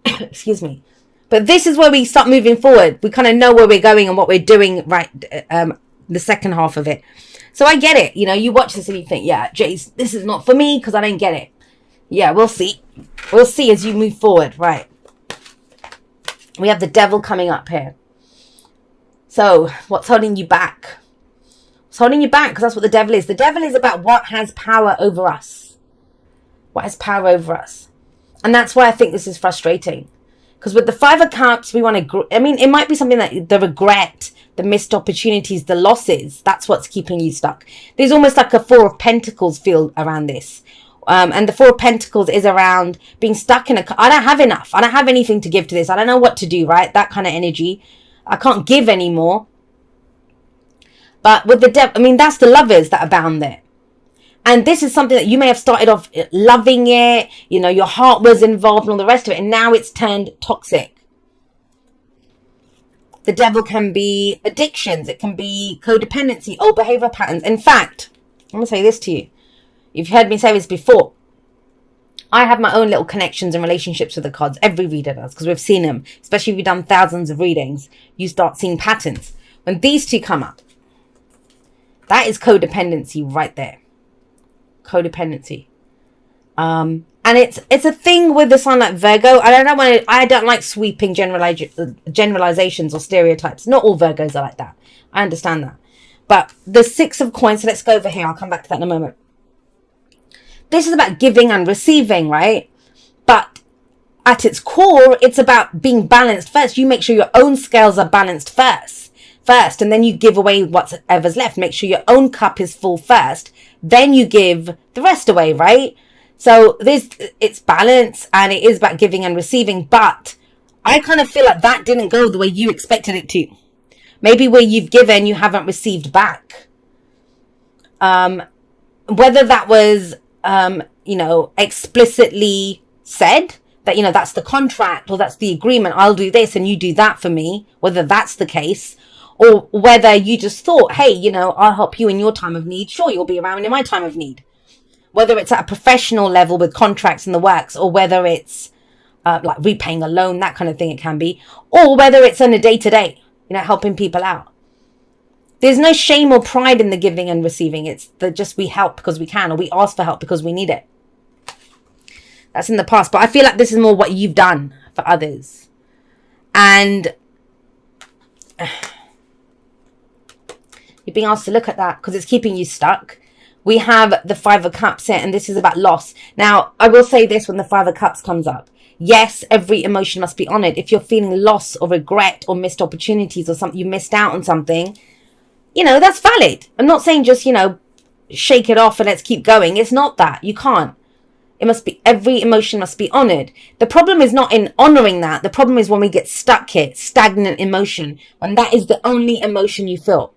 Excuse me. But this is where we start moving forward. We kind of know where we're going and what we're doing, right? The second half of it. So I get it. You know, you watch this and you think, yeah, Jace, this is not for me because I don't get it. Yeah, we'll see. We'll see as you move forward. Right. We have the devil coming up here. So what's holding you back? It's holding you back because that's what the devil is. The devil is about what has power over us. What has power over us. And that's why I think this is frustrating. Because with the Five of Cups, we want to... I mean, it might be something that the regret, the missed opportunities, the losses, that's what's keeping you stuck. There's almost like a Four of Pentacles feel around this. And the Four of Pentacles is around being stuck in a... I don't have enough. I don't have anything to give to this. I don't know what to do, right? That kind of energy. I can't give anymore. But with the devil... I mean, that's the Lovers that are bound there. And this is something that you may have started off loving it. You know, your heart was involved and all the rest of it. And now it's turned toxic. The devil can be addictions. It can be codependency, old behavioral patterns. In fact, I'm going to say this to you. You've heard me say this before. I have my own little connections and relationships with the cards. Every reader does, because we've seen them. Especially if you've done thousands of readings. You start seeing patterns. When these two come up, that is codependency right there. Codependency. And it's a thing with the sign like Virgo. I don't like sweeping generalizations or stereotypes. Not all Virgos are like that. I understand that. But the Six of Coins, so let's go over here. I'll come back to that in a moment. This is about giving and receiving, right? But at its core, it's about being balanced first. You make sure your own scales are balanced first, and then you give away whatever's left. Make sure your own cup is full first. Then you give the rest away, right? So it's balance, and it is about giving and receiving. But I kind of feel like that didn't go the way you expected it to. Maybe where you've given, you haven't received back. Whether that was, explicitly said that, that's the contract or that's the agreement. I'll do this and you do that for me. Whether that's the case. Or whether you just thought, hey, I'll help you in your time of need. Sure, you'll be around in my time of need. Whether it's at a professional level with contracts and the works, or whether it's like repaying a loan, that kind of thing it can be. Or whether it's on a day-to-day, helping people out. There's no shame or pride in the giving and receiving. It's just we help because we can, or we ask for help because we need it. That's in the past. But I feel like this is more what you've done for others. And... you're being asked to look at that because it's keeping you stuck. We have the Five of Cups here, and this is about loss. Now, I will say this when the Five of Cups comes up. Yes, every emotion must be honored. If you're feeling loss or regret or missed opportunities or something, you missed out on something, that's valid. I'm not saying just, shake it off and let's keep going. It's not that. You can't. It must be, every emotion must be honored. The problem is not in honoring that. The problem is when we get stuck here, stagnant emotion, when that is the only emotion you feel.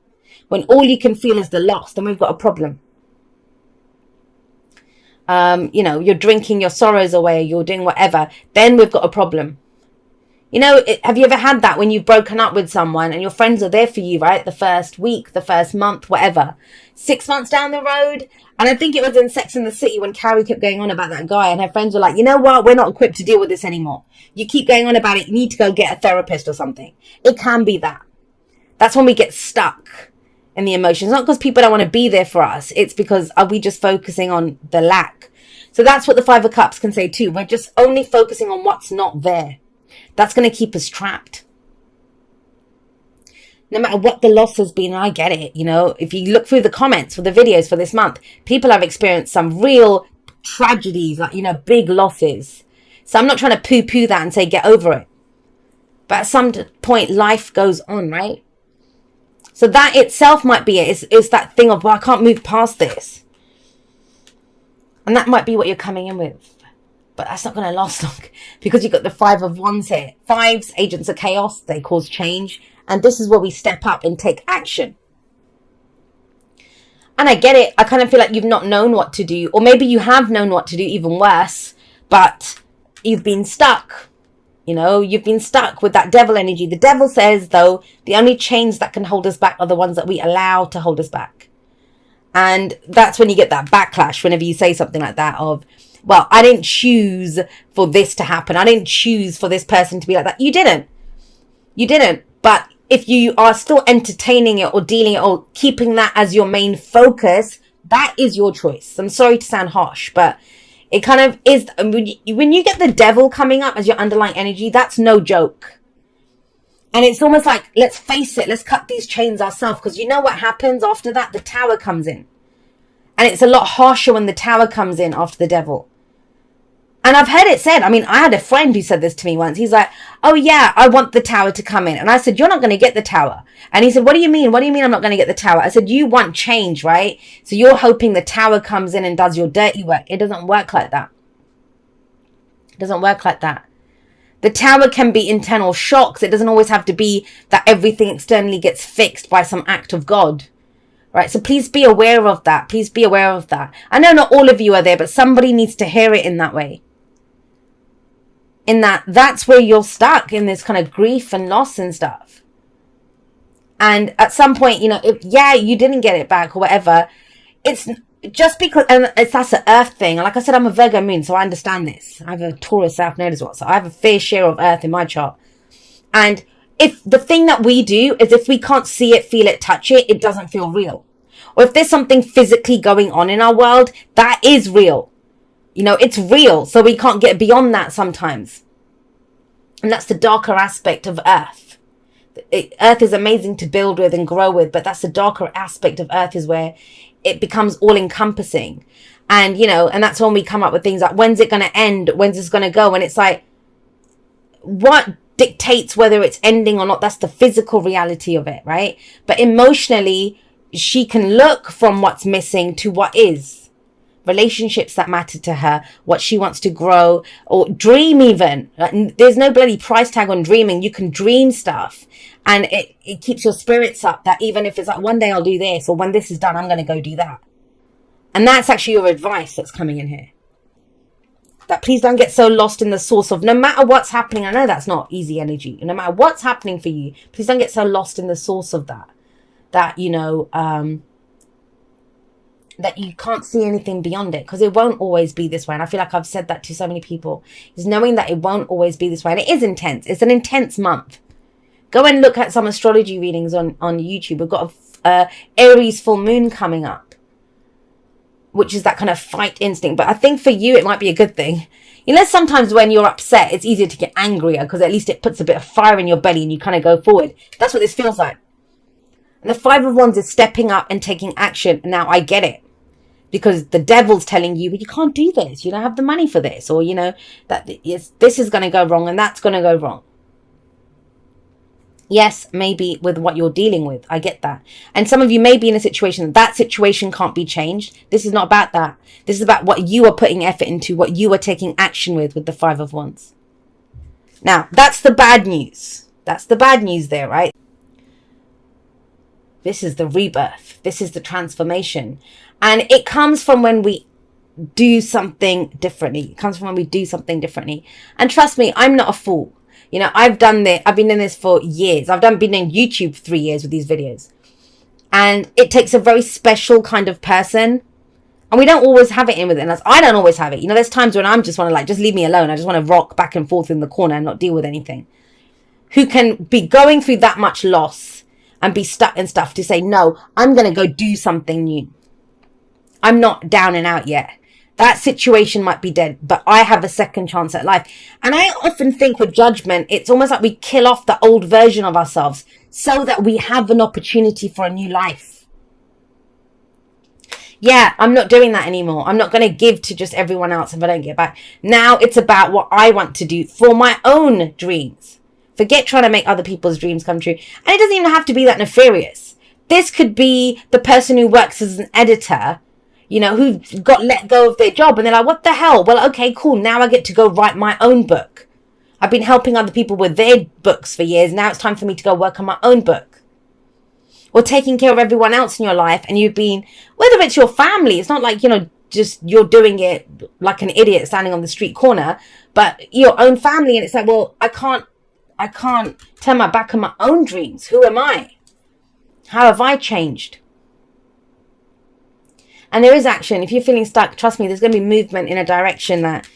When all you can feel is the loss, then we've got a problem. You're drinking your sorrows away, you're doing whatever, then we've got a problem. Have you ever had that when you've broken up with someone and your friends are there for you, right? The first week, the first month, whatever. 6 months down the road. And I think it was in Sex and the City when Carrie kept going on about that guy and her friends were like, you know what? We're not equipped to deal with this anymore. You keep going on about it. You need to go get a therapist or something. It can be that. That's when we get stuck in the emotions. Not because people don't want to be there for us. It's because are we just focusing on the lack? So that's what the Five of Cups can say too. We're just only focusing on what's not there. That's going to keep us trapped. No matter what the loss has been, I get it. If you look through the comments for the videos for this month, people have experienced some real tragedies, like, big losses. So I'm not trying to poo-poo that and say get over it. But at some point, life goes on, right? So that itself might be it. It's that thing of, well, I can't move past this. And that might be what you're coming in with. But that's not going to last long. Because you've got the Five of Wands here. Fives, agents of chaos. They cause change. And this is where we step up and take action. And I get it. I kind of feel like you've not known what to do. Or maybe you have known what to do, even worse. But you've been stuck. You've been stuck with that devil energy. The devil says, though, the only chains that can hold us back are the ones that we allow to hold us back. And that's when you get that backlash whenever you say something like that of, well, I didn't choose for this to happen. I didn't choose for this person to be like that. You didn't. You didn't. But if you are still entertaining it or dealing it or keeping that as your main focus, that is your choice. I'm sorry to sound harsh, but it kind of is. When you get the devil coming up as your underlying energy, that's no joke. And it's almost like, let's face it, let's cut these chains ourselves. Because you know what happens after that? The tower comes in. And it's a lot harsher when the tower comes in after the devil. And I've heard it said, I mean, I had a friend who said this to me once. He's like, oh yeah, I want the tower to come in. And I said, you're not going to get the tower. And he said, what do you mean? What do you mean I'm not going to get the tower? I said, you want change, right? So you're hoping the tower comes in and does your dirty work. It doesn't work like that. It doesn't work like that. The tower can be internal shocks. It doesn't always have to be that everything externally gets fixed by some act of God. Right, so please be aware of that. Please be aware of that. I know not all of you are there, but somebody needs to hear it in that way. In that's where you're stuck in this kind of grief and loss and stuff. And at some point, you know, if you didn't get it back or whatever, it's just because, and that's an earth thing. And like I said, I'm a Virgo moon, so I understand this. I have a Taurus South Node as well, so I have a fair share of earth in my chart. And if the thing that we do is if we can't see it, feel it, touch it, it doesn't feel real. Or if there's something physically going on in our world, that is real. You know, it's real. So we can't get beyond that sometimes. And that's the darker aspect of Earth. Earth is amazing to build with and grow with, but that's the darker aspect of Earth, is where it becomes all encompassing. And, you know, and that's when we come up with things like, when's it going to end? When's this going to go? And it's like, what dictates whether it's ending or not? That's the physical reality of it, right? But emotionally, she can look from what's missing to what is. Relationships that matter to her, what she wants to grow, or dream even. There's no bloody price tag on dreaming. You can dream stuff, and it keeps your spirits up, that even if it's like, one day I'll do this, or when this is done, I'm going to go do that. And that's actually your advice that's coming in here. That please don't get so lost in the source of, no matter what's happening. I know that's not easy energy. No matter what's happening for you, please don't get so lost in the source of that. That, you know, that you can't see anything beyond it, because it won't always be this way. And I feel like I've said that to so many people, is knowing that it won't always be this way. And it is intense. It's an intense month. Go and look at some astrology readings on YouTube. We've got a Aries full moon coming up, which is that kind of fight instinct. But I think for you, it might be a good thing. You know, sometimes when you're upset, it's easier to get angrier, because at least it puts a bit of fire in your belly and you kind of go forward. That's what this feels like. And the Five of Wands is stepping up and taking action. Now I get it. Because the devil's telling you, but you can't do this. You don't have the money for this. Or, you know, that this is going to go wrong and that's going to go wrong. Yes, maybe with what you're dealing with. I get that. And some of you may be in a situation, that situation can't be changed. This is not about that. This is about what you are putting effort into, what you are taking action with the Five of Wands. Now, that's the bad news. That's the bad news there, right? This is the rebirth. This is the transformation. And it comes from when we do something differently. It comes from when we do something differently. And trust me, I'm not a fool. You know, I've done this. I've been doing this for years. Been doing YouTube for 3 years with these videos. And it takes a very special kind of person. And we don't always have it in within us. I don't always have it. You know, there's times when I'm just want to just leave me alone. I just want to rock back and forth in the corner and not deal with anything. Who can be going through that much loss and be stuck in stuff to say, no, I'm going to go do something new. I'm not down and out yet. That situation might be dead, but I have a second chance at life. And I often think with judgment, it's almost like we kill off the old version of ourselves so that we have an opportunity for a new life. Yeah, I'm not doing that anymore. I'm not going to give to just everyone else if I don't get back. Now it's about what I want to do for my own dreams. Forget trying to make other people's dreams come true. And it doesn't even have to be that nefarious. This could be the person who works as an editor, you know, who got let go of their job and they're like, what the hell? Well, okay, cool. Now I get to go write my own book. I've been helping other people with their books for years. Now it's time for me to go work on my own book. Or taking care of everyone else in your life. And you've been, whether it's your family, it's not like, you know, just you're doing it like an idiot standing on the street corner, but your own family. And it's like, well, I can't turn my back on my own dreams. Who am I? How have I changed? And there is action. If you're feeling stuck, trust me, there's going to be movement in a direction that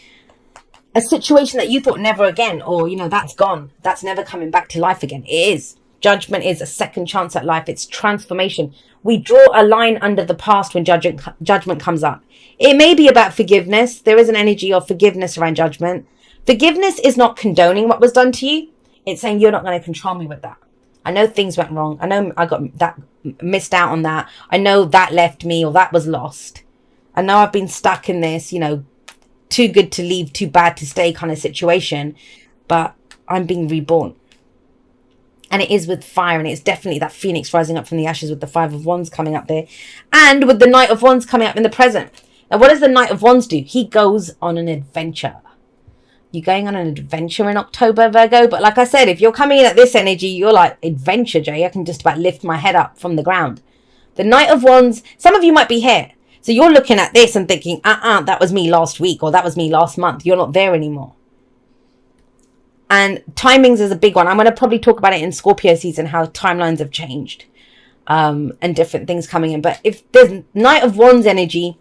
a situation that you thought never again, or, you know, that's gone. That's never coming back to life again. It is. Judgment is a second chance at life. It's transformation. We draw a line under the past when judgment comes up. It may be about forgiveness. There is an energy of forgiveness around judgment. Forgiveness is not condoning what was done to you. It's saying you're not going to control me with that. I know things went wrong. I know I got that, missed out on that. I know that left me, or that was lost. I know I've been stuck in this, you know, too good to leave, too bad to stay kind of situation. But I'm being reborn. And it is with fire, and it's definitely that phoenix rising up from the ashes with the 5 of Wands coming up there. And with the Knight of Wands coming up in the present. Now, what does the Knight of Wands do? He goes on an adventure. You're going on an adventure in October, Virgo. But like I said, if you're coming in at this energy, you're like, adventure, Jay. I can just about lift my head up from the ground. The Knight of Wands, some of you might be here. So you're looking at this and thinking, that was me last week, or that was me last month. You're not there anymore. And timings is a big one. I'm going to probably talk about it in Scorpio season, how timelines have changed and different things coming in. But if there's Knight of Wands energy,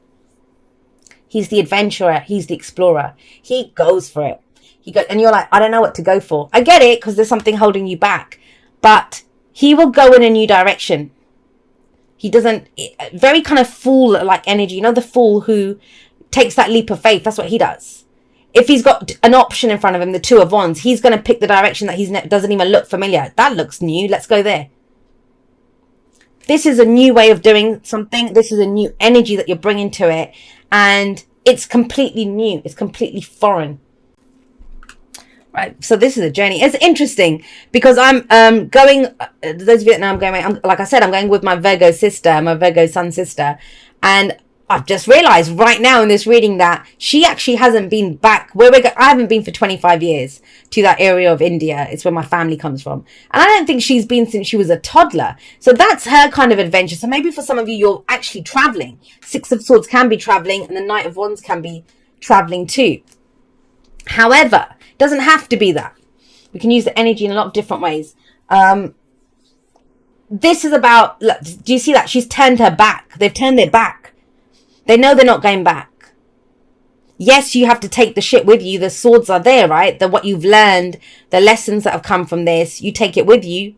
he's the adventurer. He's the explorer. He goes for it. He goes, and you're like, I don't know what to go for. I get it because there's something holding you back. But he will go in a new direction. He doesn't, very kind of fool-like energy. You know, the fool who takes that leap of faith. That's what he does. If he's got an option in front of him, the 2 of Wands, he's going to pick the direction that he doesn't even look familiar. That looks new. Let's go there. This is a new way of doing something. This is a new energy that you're bringing to it. And it's completely new. It's completely foreign. Right. So this is a journey. It's interesting because I'm going, those of you that know I'm going, like I said, I'm going with my Virgo sister, my Virgo sun sister. And I've just realized right now in this reading that she actually hasn't been back where I haven't been for 25 years to that area of India. It's where my family comes from. And I don't think she's been since she was a toddler. So that's her kind of adventure. So maybe for some of you, you're actually traveling. 6 of Swords can be traveling, and the Knight of Wands can be traveling too. However, it doesn't have to be that. We can use the energy in a lot of different ways. This is about, look, do you see that? She's turned her back. They've turned their back. They know they're not going back. Yes, you have to take the shit with you. The swords are there, right? What you've learned, the lessons that have come from this, you take it with you.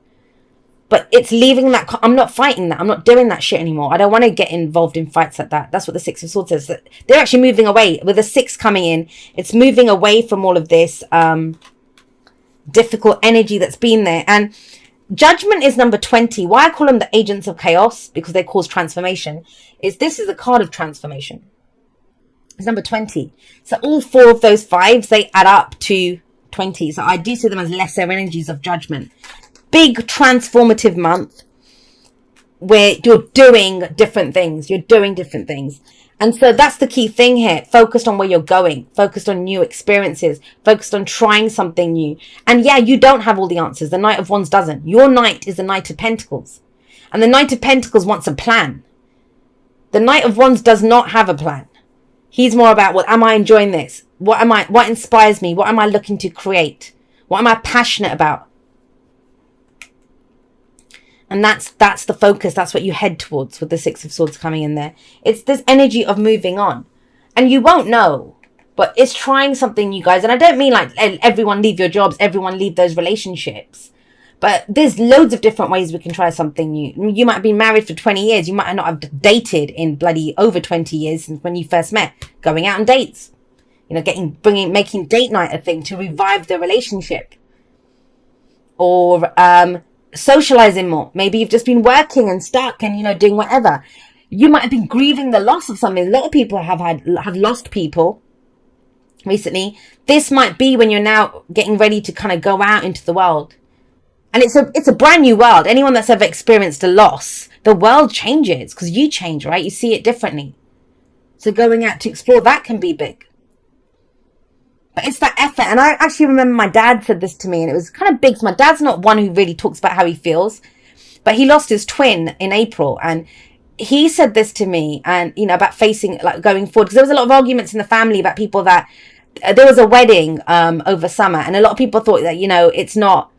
But it's leaving that. I'm not fighting that. I'm not doing that shit anymore. I don't want to get involved in fights like that. That's what the 6 of Swords says. They're actually moving away. With the 6 coming in, it's moving away from all of this difficult energy that's been there. And Judgment is number 20. Why I call them the agents of chaos, because they cause transformation, is this is a card of transformation. It's number 20. So all 4 of those 5s, they add up to 20. So I do see them as lesser energies of judgment. Big transformative month where you're doing different things. You're doing different things. And so that's the key thing here. Focused on where you're going. Focused on new experiences. Focused on trying something new. And yeah, you don't have all the answers. The Knight of Wands doesn't. Your Knight is the Knight of Pentacles. And the Knight of Pentacles wants a plan. The Knight of Wands does not have a plan. He's more about, well, am I enjoying this? What inspires me? What am I looking to create? What am I passionate about? And that's the focus. That's what you head towards with the 6 of Swords coming in there. It's this energy of moving on. And you won't know, but it's trying something new, guys. And I don't mean like everyone leave your jobs, everyone leave those relationships. But there's loads of different ways we can try something new. You might have been married for 20 years. You might not have dated in bloody over 20 years since when you first met. Going out on dates. You know, making date night a thing to revive the relationship. Or, socializing more. Maybe you've just been working and stuck and, you know, doing whatever. You might have been grieving the loss of something. A lot of people have lost people recently. This might be when you're now getting ready to kind of go out into the world. And it's a brand new world. Anyone that's ever experienced a loss, the world changes because you change, right? You see it differently. So going out to explore, that can be big. But it's that effort. And I actually remember my dad said this to me, and it was kind of big. So my dad's not one who really talks about how he feels, but he lost his twin in April. And he said this to me, and, you know, about facing, like, going forward. Because there was a lot of arguments in the family about people that there was a wedding over summer. And a lot of people thought that, you know, it's not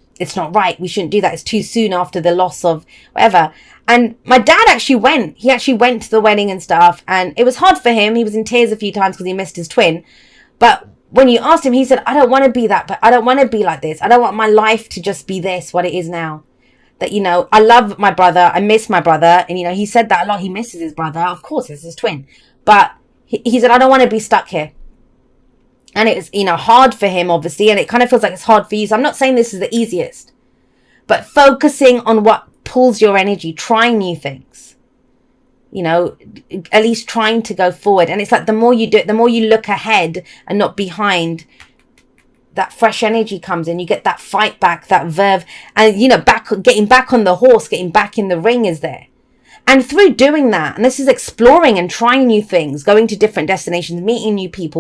right. We shouldn't do that. It's too soon after the loss of whatever. And my dad actually went. He actually went to the wedding and stuff. And it was hard for him. He was in tears a few times because he missed his twin. But when you asked him, he said, I don't want to be that. But I don't want to be like this. I don't want my life to just be this, what it is now. That, you know, I love my brother. I miss my brother. And, you know, he said that a lot. He misses his brother. Of course, it's his twin. But he said, I don't want to be stuck here. And it was, you know, hard for him, obviously. And it kind of feels like it's hard for you. So I'm not saying this is the easiest. But focusing on what pulls your energy, trying new things, you know, at least trying to go forward. And it's like the more you do it, the more you look ahead and not behind, that fresh energy comes in. You get that fight back, that verve, and, you know, getting back on the horse, getting back in the ring is there. And through doing that, and this is exploring and trying new things, going to different destinations, meeting new people,